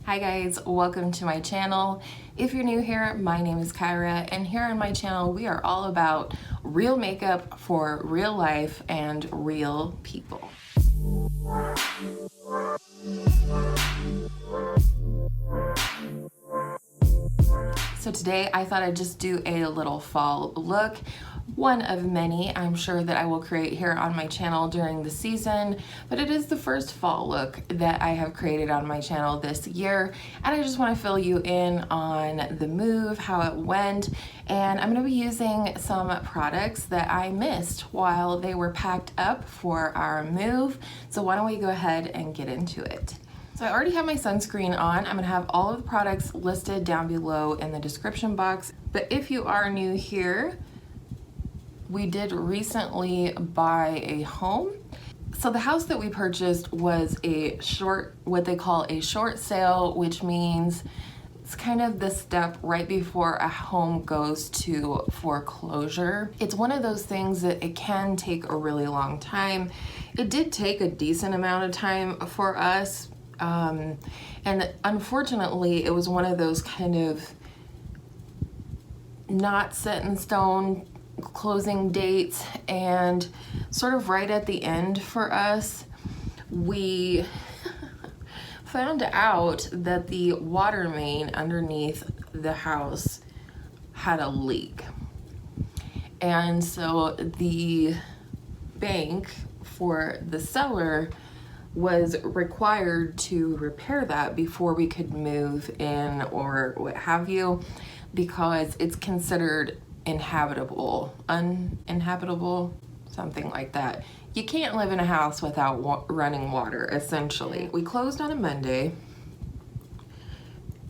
Hi guys, welcome to my channel. If you're new here, my name is Kyra, and here on my channel we are all about real makeup for real life and real people. So today I thought I'd just do a little fall look, one of many I'm sure that I will create here on my channel during the season, but it is the first fall look that I have created on my channel this year, and I just want to fill you in on the move, how it went, and I'm going to be using some products that I missed while they were packed up for our move. So why don't we go ahead and get into it. So I already have my sunscreen on. I'm gonna have all of the products listed down below in the description box. But if you are new here, we did recently buy a home. So the house that we purchased was a short, what they call a short sale, which means it's kind of the step right before a home goes to foreclosure. It's one of those things that it can take a really long time. It did take a decent amount of time for us. And unfortunately, it was one of those kind of not set in stone closing dates, and sort of right at the end for us, we found out that the water main underneath the house had a leak. And so the bank for the seller was required to repair that before we could move in or what have you, because it's considered uninhabitable, something like that. You can't live in a house without running water, essentially. We closed on a Monday,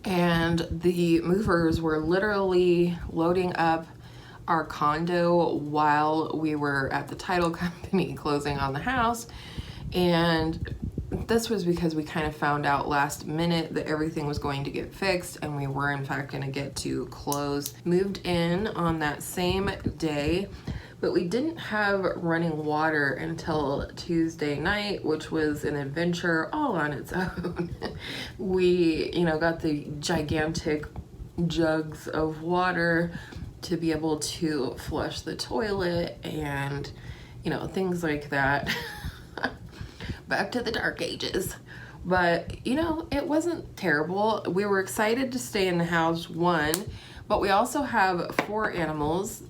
and the movers were literally loading up our condo while we were at the title company closing on the house. And this was because we kind of found out last minute that everything was going to get fixed, and we were in fact going to get to close. Moved in on that same day, but we didn't have running water until Tuesday night, which was an adventure all on its own. We, got the gigantic jugs of water to be able to flush the toilet and, things like that. Back to the dark ages. But it wasn't terrible. We were excited to stay in the house, one, but we also have 4 animals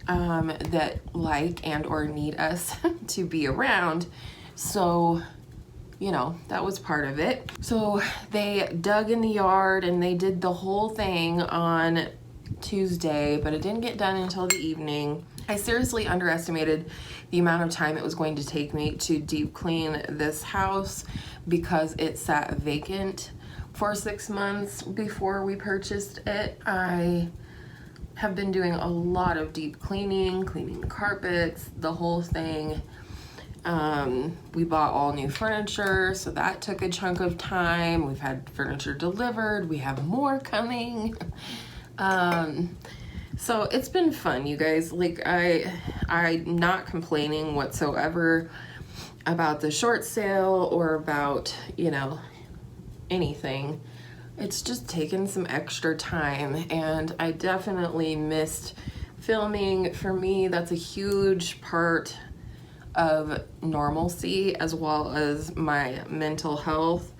that like and or need us to be around, so that was part of it. So they dug in the yard and they did the whole thing on Tuesday, but it didn't get done until the evening. I seriously underestimated the amount of time it was going to take me to deep clean this house because it sat vacant for 6 months before we purchased it. I have been doing a lot of deep cleaning the carpets, the whole thing. We bought all new furniture, so that took a chunk of time. We've had furniture delivered. We have more coming. So it's been fun, you guys. Like, I'm not complaining whatsoever about the short sale or about, anything. It's just taken some extra time, and I definitely missed filming. For me, that's a huge part of normalcy as well as my mental health,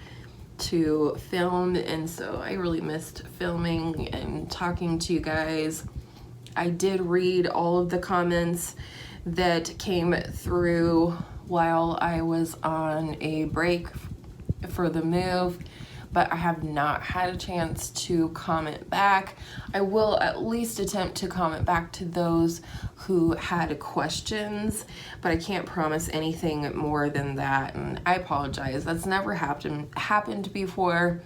to film, and so I really missed filming and talking to you guys. I did read all of the comments that came through while I was on a break for the move, but I have not had a chance to comment back. I will at least attempt to comment back to those who had questions, but I can't promise anything more than that, and I apologize. That's never happened before,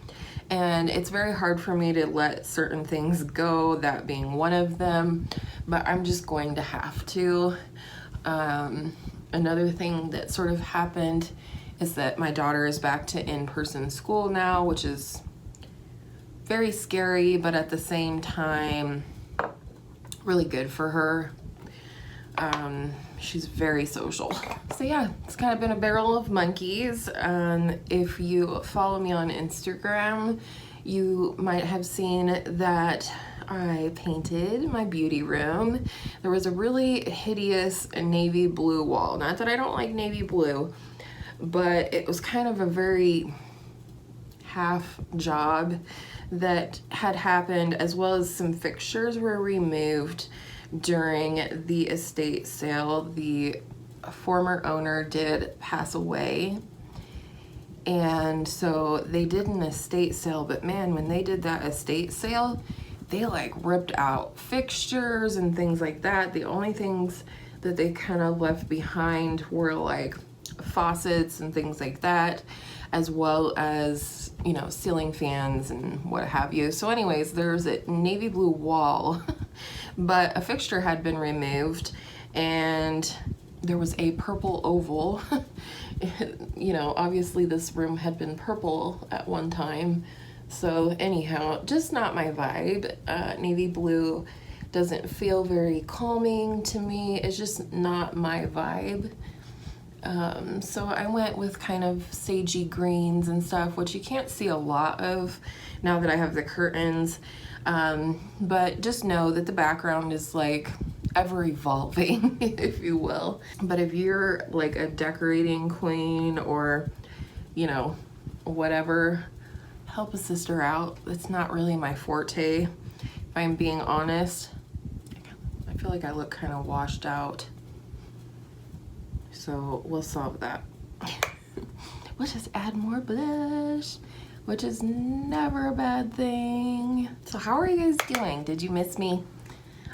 and it's very hard for me to let certain things go, that being one of them, but I'm just going to have to. Another thing that sort of happened is that my daughter is back to in-person school now, which is very scary, but at the same time really good for her. She's very social. So yeah, it's kind of been a barrel of monkeys. If you follow me on Instagram, you might have seen that I painted my beauty room. There was a really hideous navy blue wall. Not that I don't like navy blue, but it was kind of a very half job that had happened, as well as some fixtures were removed during the estate sale. The former owner did pass away, and so they did an estate sale, but man, when they did that estate sale, they like ripped out fixtures and things like that. The only things that they kind of left behind were like faucets and things like that, as well as, you know, ceiling fans and what have you. So anyways, there's a navy blue wall but a fixture had been removed, and there was a purple oval. You know, obviously this room had been purple at one time. So anyhow, just not my vibe. Navy blue doesn't feel very calming to me. It's just not my vibe. So I went with kind of sagey greens and stuff, which you can't see a lot of now that I have the curtains. But just know that the background is like ever evolving, if you will. But if you're like a decorating queen or, you know, whatever, help a sister out. It's not really my forte, if I'm being honest. I feel like I look kind of washed out. So we'll solve that. We'll just add more blush, which is never a bad thing. So how are you guys doing? Did you miss me?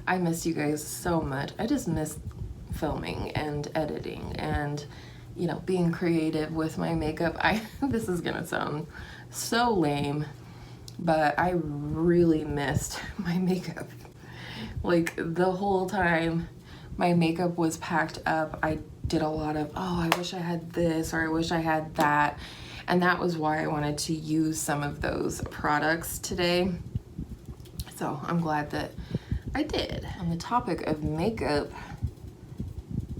I missed you guys so much. I just miss filming and editing and, you know, being creative with my makeup. This is gonna sound so lame, but I really missed my makeup. Like the whole time my makeup was packed up, I did a lot of, oh, I wish I had this, or I wish I had that. And that was why I wanted to use some of those products today. So I'm glad that I did. On the topic of makeup,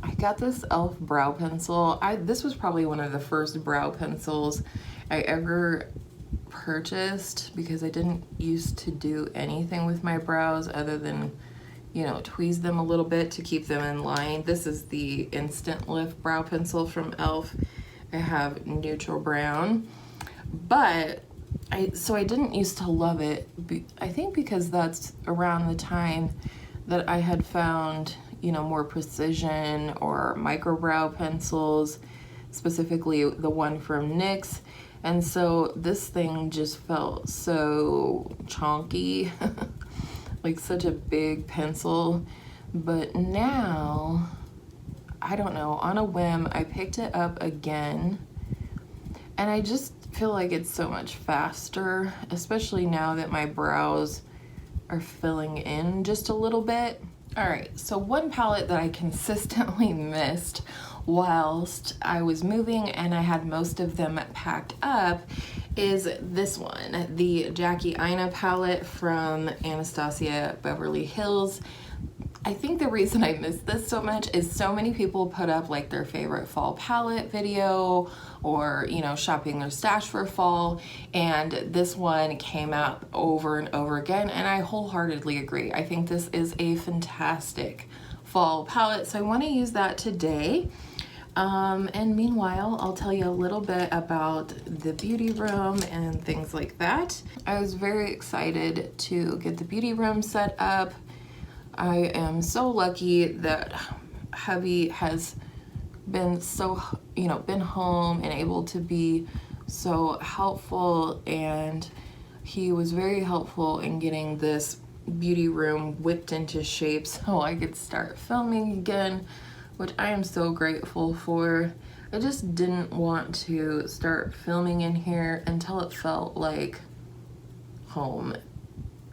I got this e.l.f. brow pencil. This was probably one of the first brow pencils I ever purchased, because I didn't used to do anything with my brows other than, you know, tweeze them a little bit to keep them in line. This is the Instant Lift brow pencil from e.l.f. I have neutral brown, but I didn't used to love it. I think because that's around the time that I had found, you know, more precision or micro brow pencils, specifically the one from NYX. And so this thing just felt so chonky, like such a big pencil. But now, I don't know, on a whim, I picked it up again, and I just feel like it's so much faster, especially now that my brows are filling in just a little bit. All right, so one palette that I consistently missed whilst I was moving and I had most of them packed up is this one, the Jackie Aina palette from Anastasia Beverly Hills. I think the reason I missed this so much is so many people put up like their favorite fall palette video, or, you know, shopping their stash for fall, and this one came out over and over again, and I wholeheartedly agree. I think this is a fantastic fall palette, so I want to use that today. And meanwhile, I'll tell you a little bit about the beauty room and things like that. I was very excited to get the beauty room set up. I am so lucky that hubby has been so, you know, been home and able to be so helpful, and he was very helpful in getting this beauty room whipped into shape so I could start filming again, which I am so grateful for. I just didn't want to start filming in here until it felt like home,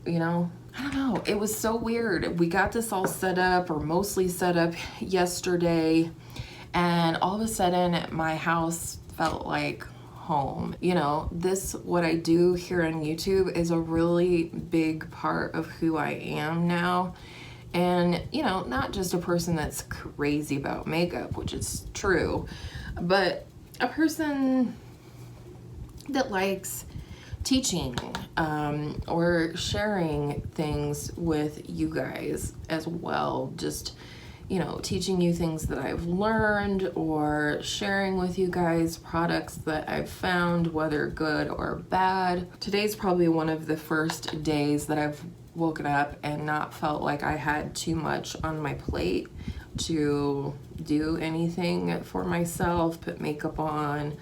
you know? I don't know, it was so weird. We got this all set up, or mostly set up, yesterday, and all of a sudden my house felt like home. You know, what I do here on YouTube is a really big part of who I am now, And, you know, not just a person that's crazy about makeup, which is true, but a person that likes teaching or sharing things with you guys as well. Just, you know, teaching you things that I've learned or sharing with you guys products that I've found, whether good or bad. Today's probably one of the first days that I've woken up and not felt like I had too much on my plate to do anything for myself, put makeup on,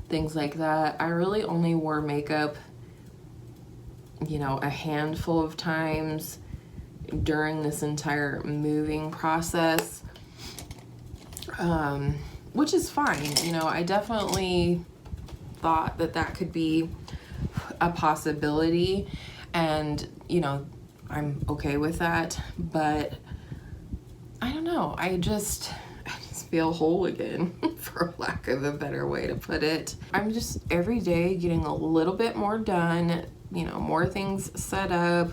things like that. I really only wore makeup, you know, a handful of times during this entire moving process, which is fine. You know, I definitely thought that that could be a possibility, and, you know, I'm okay with that, but I don't know, I just feel whole again, for lack of a better way to put it. I'm just every day getting a little bit more done, you know, more things set up,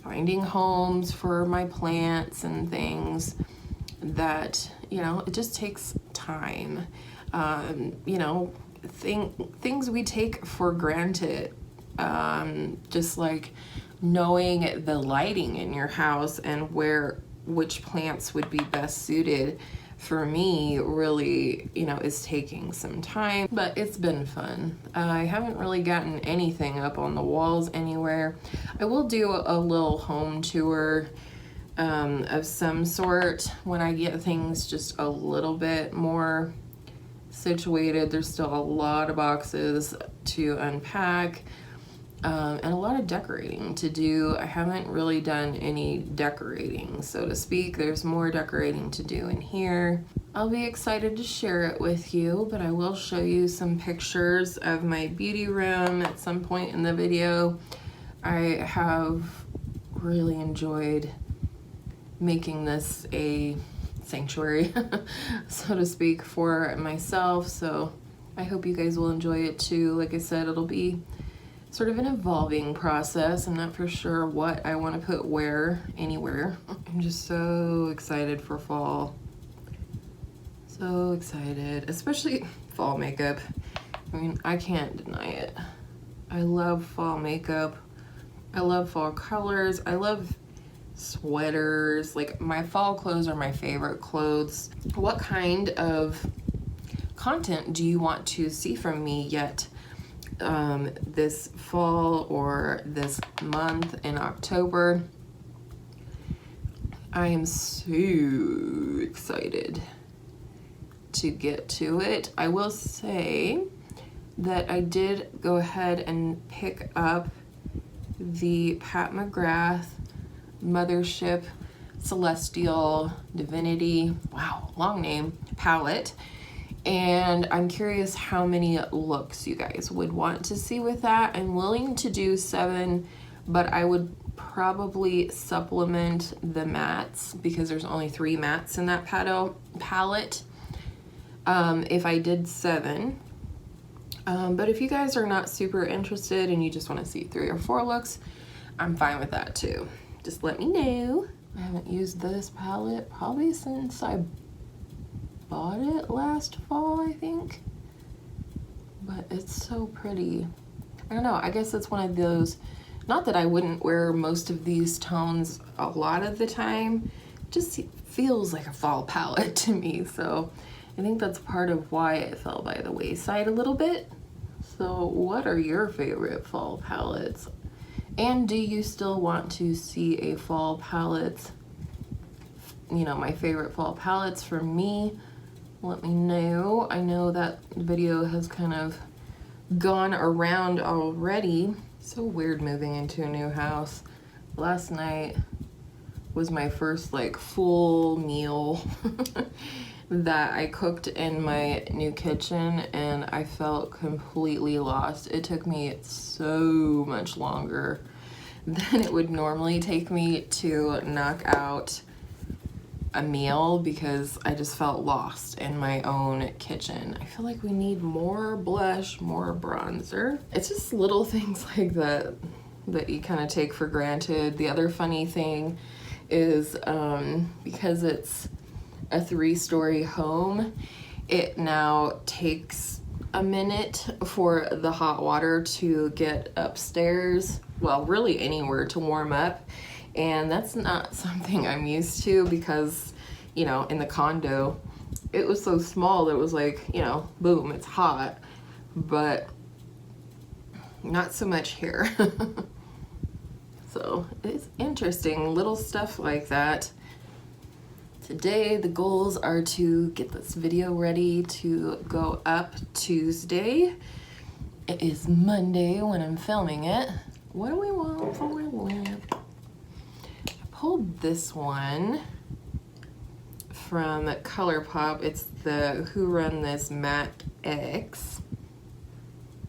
finding homes for my plants and things that, you know, it just takes time. You know, things we take for granted, just like knowing the lighting in your house and which plants would be best suited for me, really, you know, is taking some time, but it's been fun. I haven't really gotten anything up on the walls anywhere. I will do a little home tour of some sort when I get things just a little bit more situated. There's still a lot of boxes to unpack, and a lot of decorating to do. I haven't really done any decorating, so to speak. There's more decorating to do in here. I'll be excited to share it with you, but I will show you some pictures of my beauty room at some point in the video. I have really enjoyed making this a sanctuary, so to speak, for myself, so I hope you guys will enjoy it too. Like I said, it'll be sort of an evolving process. I'm not for sure what I want to put where, anywhere. I'm just so excited for fall. So excited, especially fall makeup. I mean, I can't deny it. I love fall makeup. I love fall colors. I love sweaters. Like, my fall clothes are my favorite clothes. What kind of content do you want to see from me yet this fall or this month in October? I am so excited to get to it. I will say that I did go ahead and pick up the Pat McGrath Mothership Celestial Divinity, wow, long name, palette. And I'm curious how many looks you guys would want to see with that. I'm willing to do 7, but I would probably supplement the mattes because there's only 3 mattes in that palette. If I did 7. But if you guys are not super interested and you just want to see 3 or 4 looks, I'm fine with that too. Just let me know. I haven't used this palette probably since I bought it last fall, I think, but it's so pretty. I don't know, I guess it's one of those, not that I wouldn't wear most of these tones a lot of the time, it just feels like a fall palette to me, so I think that's part of why it fell by the wayside a little bit. So what are your favorite fall palettes? And do you still want to see a fall palette, you know, my favorite fall palettes for me? Let me know. I know that video has kind of gone around already. So weird moving into a new house. Last night was my first like full meal that I cooked in my new kitchen, and I felt completely lost. It took me so much longer than it would normally take me to knock out a meal because I just felt lost in my own kitchen. I feel like we need more blush, more bronzer. It's just little things like that that you kind of take for granted. The other funny thing is because it's a 3-story home, it now takes a minute for the hot water to get upstairs, well, really anywhere, to warm up. And that's not something I'm used to because, you know, in the condo, it was so small that it was like, you know, boom, it's hot, but not so much here. So it's interesting, little stuff like that. Today, the goals are to get this video ready to go up Tuesday. It is Monday when I'm filming it. What do we want for my lamp? I pulled this one from ColourPop. It's the Who Run This Matte X.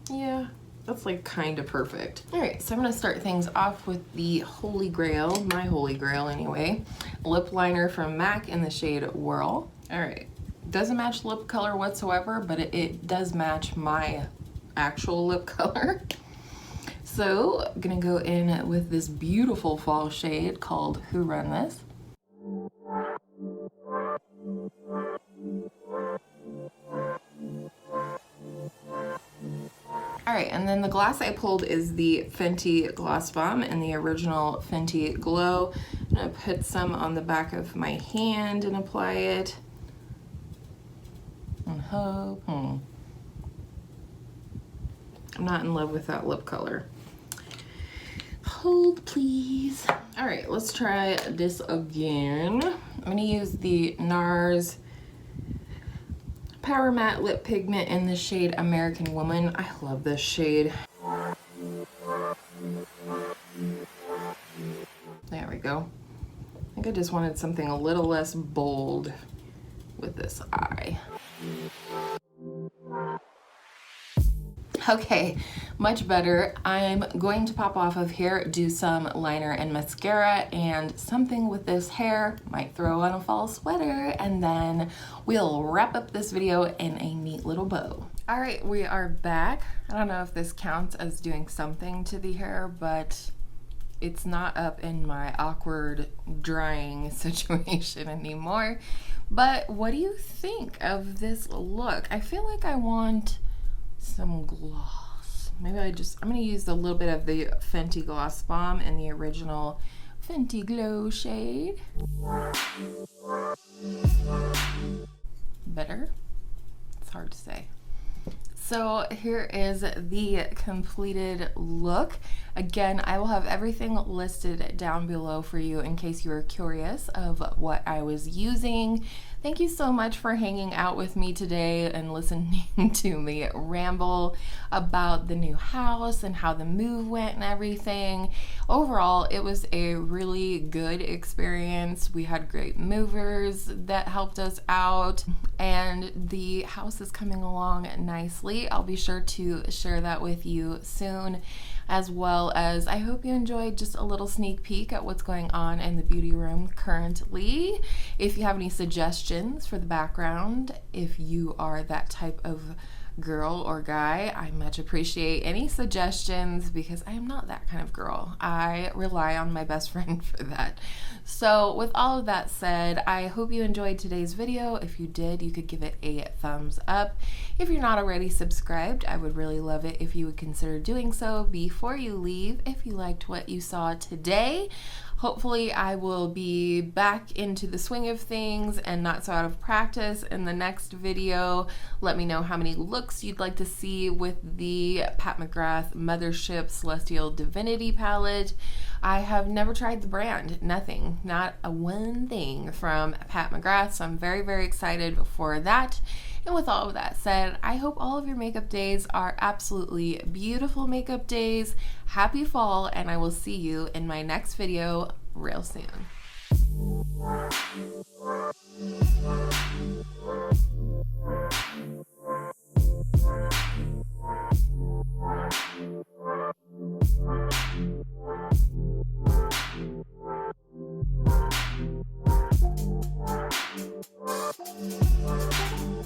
Yeah, that's like kind of perfect. All right, so I'm gonna start things off with the Holy Grail, my Holy Grail anyway, lip liner from MAC in the shade Whirl. All right, doesn't match lip color whatsoever, but it does match my actual lip color. So I'm gonna go in with this beautiful fall shade called Who Run This. All right, and then the gloss I pulled is the Fenty Gloss Bomb in the original Fenty Glow. I'm gonna put some on the back of my hand and apply it. And hope, I'm not in love with that lip color. Hold, please. All right, let's try this again. I'm gonna use the Nars Power Matte Lip Pigment in the shade American Woman. I love this shade. There we go. I think I just wanted something a little less bold with this eye. Okay, much better. I'm going to pop off of here, do some liner and mascara and something with this hair, might throw on a fall sweater, and then we'll wrap up this video in a neat little bow. All right, we are back. I don't know if this counts as doing something to the hair, but it's not up in my awkward drying situation anymore. But what do you think of this look? I feel like I want some gloss. Maybe I'm gonna use a little bit of the Fenty Gloss Bomb in the original Fenty Glow shade. Better? It's hard to say. So here is the completed look. Again, I will have everything listed down below for you in case you are curious of what I was using. Thank you so much for hanging out with me today and listening to me ramble about the new house and how the move went and everything. Overall, it was a really good experience. We had great movers that helped us out, and the house is coming along nicely. I'll be sure to share that with you soon, as well as I hope you enjoyed just a little sneak peek at what's going on in the beauty room currently. If you have any suggestions for the background, if you are that type of girl or guy, I much appreciate any suggestions because I am not that kind of girl. I rely on my best friend for that. So with all of that said, I hope you enjoyed today's video. If you did, you could give it a thumbs up. If you're not already subscribed, I would really love it if you would consider doing so before you leave. If you liked what you saw today, hopefully I will be back into the swing of things and not so out of practice in the next video. Let me know how many looks you'd like to see with the Pat McGrath Mothership Celestial Divinity palette. I have never tried the brand, nothing, not a one thing from Pat McGrath, so I'm very, very excited for that. And with all of that said, I hope all of your makeup days are absolutely beautiful makeup days. Happy fall, and I will see you in my next video real soon.